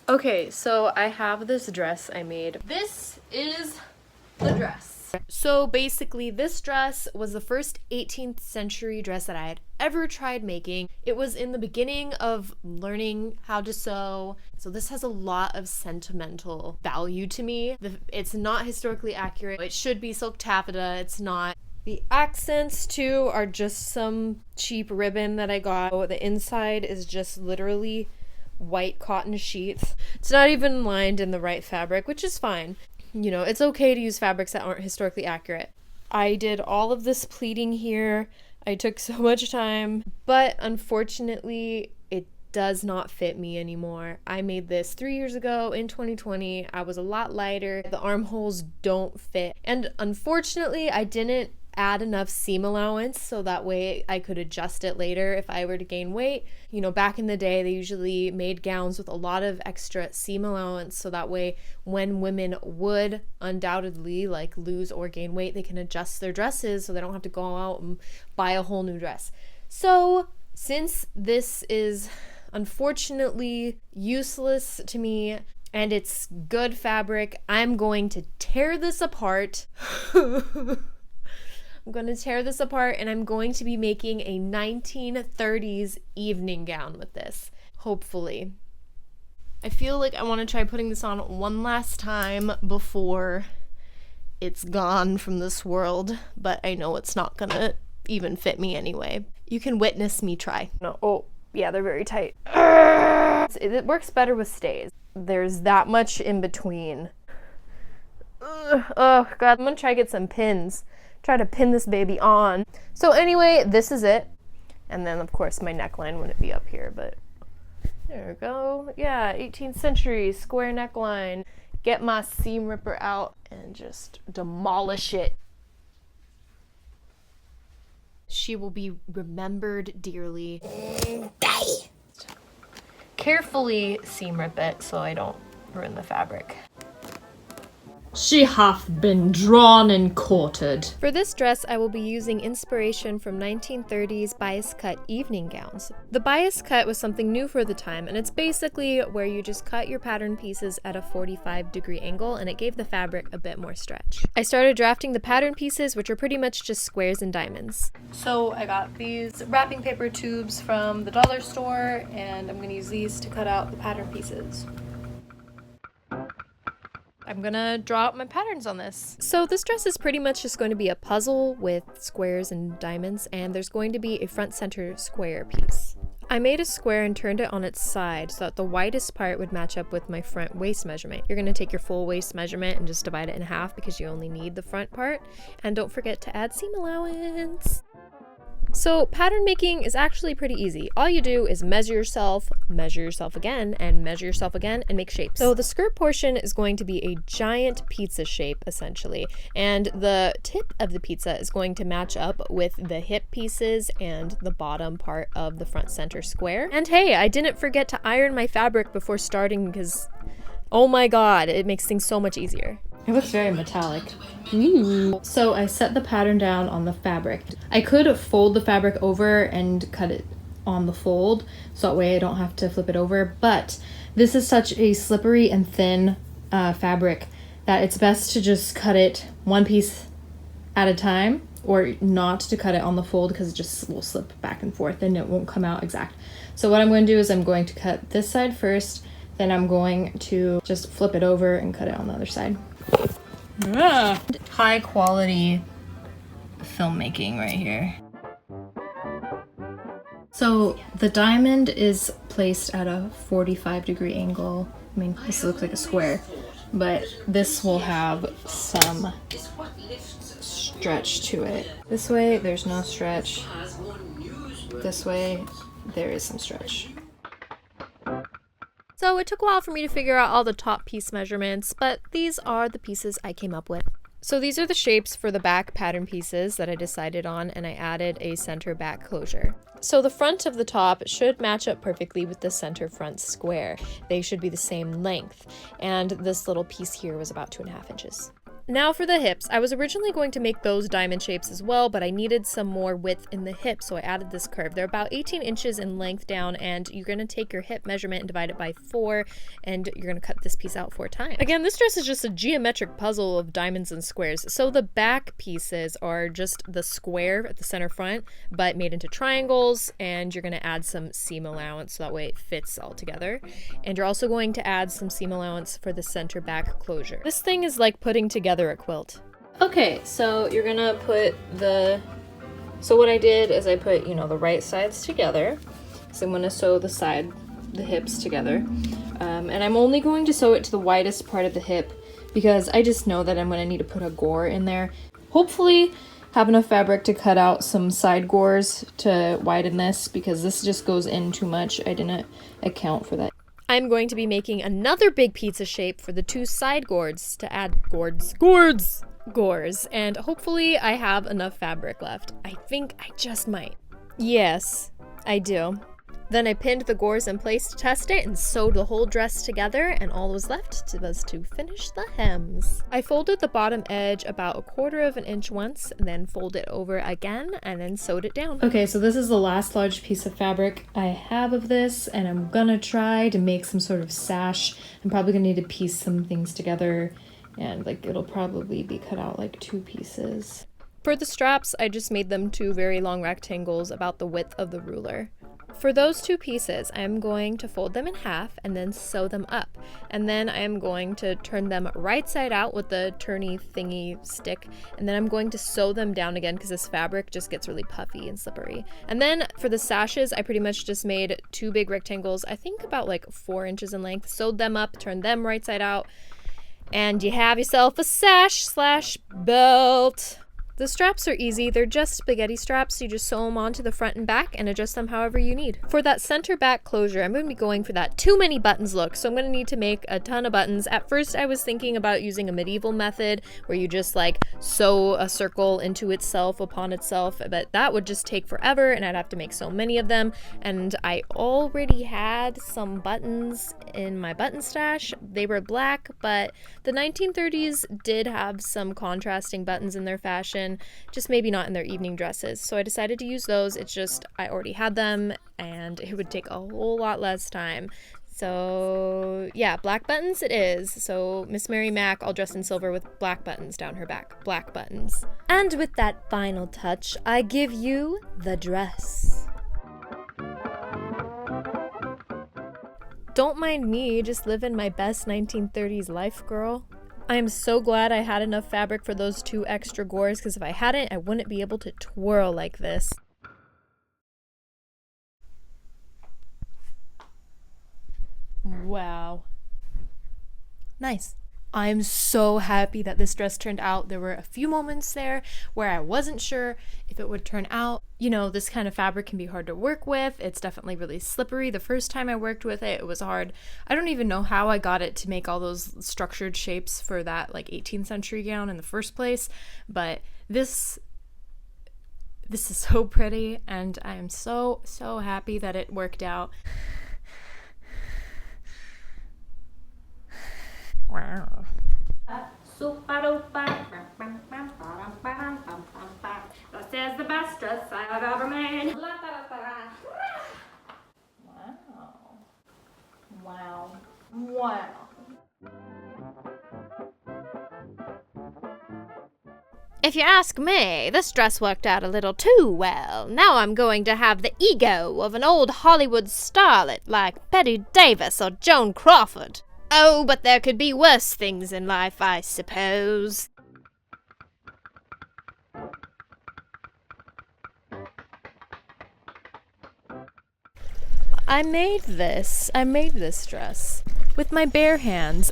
Okay, so I have this dress I made. This is the dress. So basically, this dress was the first 18th century dress that I had ever tried making. It was in the beginning of learning how to sew. So this has a lot of sentimental value to me. It's not historically accurate. It should be silk taffeta. It's not. The accents too are just some cheap ribbon that I got. The inside is just literally white cotton sheets. It's not even lined in the right fabric, which is fine. You know, it's okay to use fabrics that aren't historically accurate. I did all of this pleating here. I took so much time, but unfortunately, it does not fit me anymore. I made this 3 years ago in 2020. I was a lot lighter. The armholes don't fit. And unfortunately, I didn't add enough seam allowance so that way I could adjust it later if I were to gain weight. You know, back in the day, they usually made gowns with a lot of extra seam allowance so that way when women would undoubtedly like lose or gain weight, they can adjust their dresses so they don't have to go out and buy a whole new dress. So since this is unfortunately useless to me and it's good fabric, I'm going to tear this apart. I'm going to tear this apart and I'm going to be making a 1930s evening gown with this, hopefully. I feel like I want to try putting this on one last time before it's gone from this world, but I know it's not going to even fit me anyway. You can witness me try. No, oh, yeah, they're very tight. It works better with stays. There's that much in between. Oh, God, I'm going to try to get some pins. Try to pin this baby on. So anyway, this is it. And then of course my neckline wouldn't be up here, but there we go. Yeah, 18th century square neckline. Get my seam ripper out and just demolish it. She will be remembered dearly. Carefully seam rip it so I don't ruin the fabric. She hath been drawn and quartered. For this dress, I will be using inspiration from 1930s bias cut evening gowns. The bias cut was something new for the time, and it's basically where you just cut your pattern pieces at a 45-degree angle, and it gave the fabric a bit more stretch. I started drafting the pattern pieces, which are pretty much just squares and diamonds. So I got these wrapping paper tubes from the dollar store, and I'm going to use these to cut out the pattern pieces. I'm gonna draw out my patterns on this. So this dress is pretty much just going to be a puzzle with squares and diamonds, and there's going to be a front center square piece. I made a square and turned it on its side so that the widest part would match up with my front waist measurement. You're gonna take your full waist measurement and just divide it in half because you only need the front part. And don't forget to add seam allowance. So pattern making is actually pretty easy. All you do is measure yourself again, and measure yourself again, and make shapes. So the skirt portion is going to be a giant pizza shape, essentially. And the tip of the pizza is going to match up with the hip pieces and the bottom part of the front center square. And hey, I didn't forget to iron my fabric before starting because, oh my god, it makes things so much easier. It looks very metallic. Ooh. So I set the pattern down on the fabric. I could fold the fabric over and cut it on the fold, so that way I don't have to flip it over, but this is such a slippery and thin fabric that it's best to just cut it one piece at a time, or not to cut it on the fold because it just will slip back and forth and it won't come out exact. So what I'm going to do is I'm going to cut this side first, then I'm going to just flip it over and cut it on the other side. Ah. High quality filmmaking right here. So the diamond is placed at a 45-degree angle. I mean, this looks like a square, but this will have some stretch to it. This way, there's no stretch. This way, there is some stretch. So it took a while for me to figure out all the top piece measurements, but these are the pieces I came up with. So these are the shapes for the back pattern pieces that I decided on, and I added a center back closure. So the front of the top should match up perfectly with the center front square. They should be the same length, and this little piece here was about 2.5 inches. Now for the hips. I was originally going to make those diamond shapes as well, but I needed some more width in the hip, so I added this curve. They're about 18 inches in length down, and you're going to take your hip measurement and divide it by 4, and you're going to cut this piece out 4 times. Again, this dress is just a geometric puzzle of diamonds and squares. So the back pieces are just the square at the center front, but made into triangles, and you're going to add some seam allowance so that way it fits all together. And you're also going to add some seam allowance for the center back closure. This thing is like putting together a quilt. Okay, so you're gonna put so what I did is I put, the right sides together. So I'm gonna sew the hips together. And I'm only going to sew it to the widest part of the hip because I just know that I'm gonna need to put a gore in there. Hopefully have enough fabric to cut out some side gores to widen this because this just goes in too much. I didn't account for that. I'm going to be making another big pizza shape for the 2 side gourds to add gores, and hopefully I have enough fabric left. I think I just might. Yes, I do. Then I pinned the gores in place to test it and sewed the whole dress together, and all that was left was to finish the hems. I folded the bottom edge about 1/4 inch once, and then fold it over again, and then sewed it down. Okay, so this is the last large piece of fabric I have of this, and I'm gonna try to make some sort of sash. I'm probably gonna need to piece some things together, and it'll probably be cut out like 2 pieces. For the straps, I just made them 2 very long rectangles about the width of the ruler. For those 2 pieces, I'm going to fold them in half and then sew them up. And then I'm going to turn them right side out with the turny thingy stick. And then I'm going to sew them down again because this fabric just gets really puffy and slippery. And then for the sashes, I pretty much just made 2 big rectangles, I think about 4 inches in length, sewed them up, turned them right side out, and you have yourself a sash/belt. The straps are easy. They're just spaghetti straps. You just sew them onto the front and back and adjust them however you need. For that center back closure, I'm going to be going for that too many buttons look. So I'm going to need to make a ton of buttons. At first, I was thinking about using a medieval method where you just sew a circle into itself upon itself, but that would just take forever and I'd have to make so many of them. And I already had some buttons in my button stash. They were black, but the 1930s did have some contrasting buttons in their fashion. Just maybe not in their evening dresses. So I decided to use those. It's just I already had them and it would take a whole lot less time. So yeah, black buttons it is. So Miss Mary Mac all dressed in silver with black buttons down her back. Black buttons. And with that final touch, I give you the dress. Don't mind me, just living my best 1930s life, girl. I am so glad I had enough fabric for those 2 extra gores, because if I hadn't, I wouldn't be able to twirl like this. Wow. Nice. I'm so happy that this dress turned out. There were a few moments there where I wasn't sure if it would turn out. This kind of fabric can be hard to work with. It's definitely really slippery. The first time I worked with it, it was hard. I don't even know how I got it to make all those structured shapes for that 18th century gown in the first place, but this is so pretty and I am so happy that it worked out. Wow. This is the best dress I have ever made. Wow. If you ask me, this dress worked out a little too well. Now I'm going to have the ego of an old Hollywood starlet like Betty Davis or Joan Crawford. Oh, but there could be worse things in life, I suppose. I made this dress with my bare hands.